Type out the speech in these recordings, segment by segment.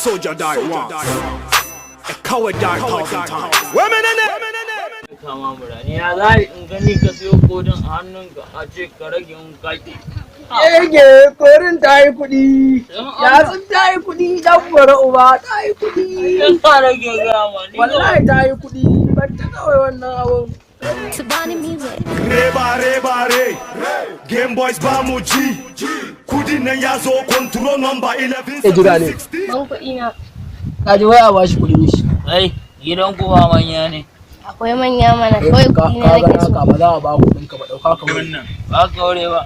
soldier die once, a coward die 1,000 times. Women in it. Kama murani ya zai in gani ka siyo kodin a hannunka a ce ka rage in kaki. Yege korin ta yi kuɗi, yatsun ta yi kuɗi, dan bara uba ta yi kuɗi. Ya sa rage gama ni. Wallahi ta yi kuɗi, ban ta kawai wannan abun. Tabani music. Reba, Game Boys Bamuji. Kudi na yazo control number 11. Ban kuɗi na. Ka ji waya ba shi kuɗi shi. Ai, gidan ku ba manya ne. Akwai manya mana kawai kuɗi na nake so. Ka ba za a ba kuɗin ka ba ɗauka ka wuri. Wannan ba ka wure ba.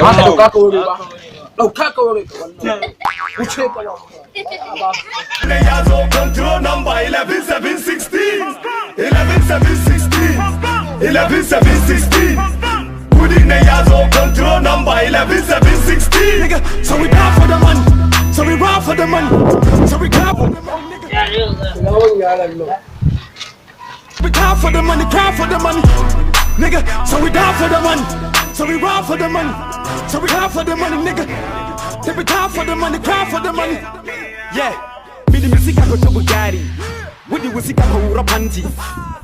Ba ka ɗauka ka wuri ba. Ɗauka ka wuri ka wannan. Wuce ka ba. Na yazo control number 11716. 11716. 11716. Kudi na yazo control number 11716. Nigga, so we die for the money. So we ride for the money. So we cry for the money, nigga. Ya ne ka. Gawon yaran nan. We cry for the money, cry for the money. Nigga, so we die for the money. So we ride for the money. So we cry for the money, nigga. Then we cry for the money, cry for the money. Yeah, me the music I go to Bugatti. With the music I go rap panty.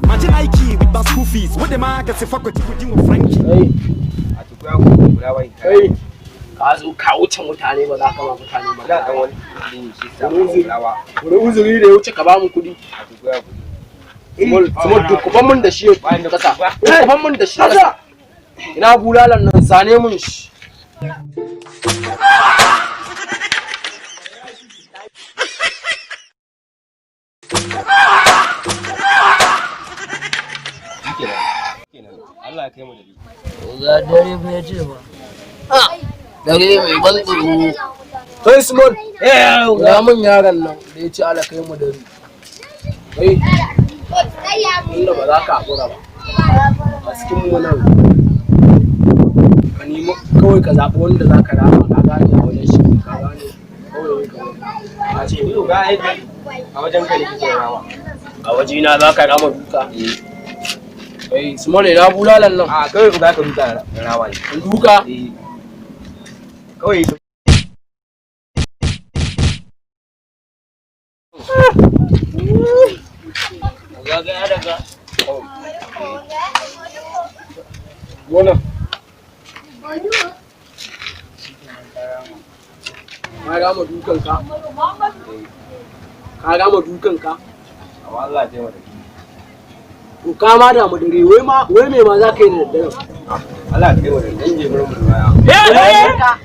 Imagine Nike with my school fees. What the market say fuck with you with Frankie. Hey, ka zo ka wuce mutane ba za ka ba mutane ba. Da dan wani wani uzuri da ya wuce ka ba mu kuɗi. Small dukkan mun da shi bayan da kasa. Dukkan mun da shi kasa. Ina bulalan nan zane mun shi. Allah ya kai mu da bi. Ga dare fa ya ce ba. Dare mai ban tsoro. Kai Small, ga mun yaran nan da ya ce Allah kai mu da bi. Kai, inda ba za ka haƙura ba. A cikin mu nan. Ka nemi kawai ka zaɓi wanda za ka rama ka gane a wajen shi ka gane. Kawai ka A ce yau ga aiki a wajen ka ne kike rawa. a wajena za ka rama duka. Kai Small ina bulalan nan. A kai za ka duka rawa ne. In duka. Kawai Ga ya daga. Wannan. Ka rama dukan ka. Ka rama dukan ka. Allah ya kai mu da bi. To ka ma da mu dare wai me ma za ka yi da daddare. Allah ya kai mu da bi. Dan je gurin mu da baya.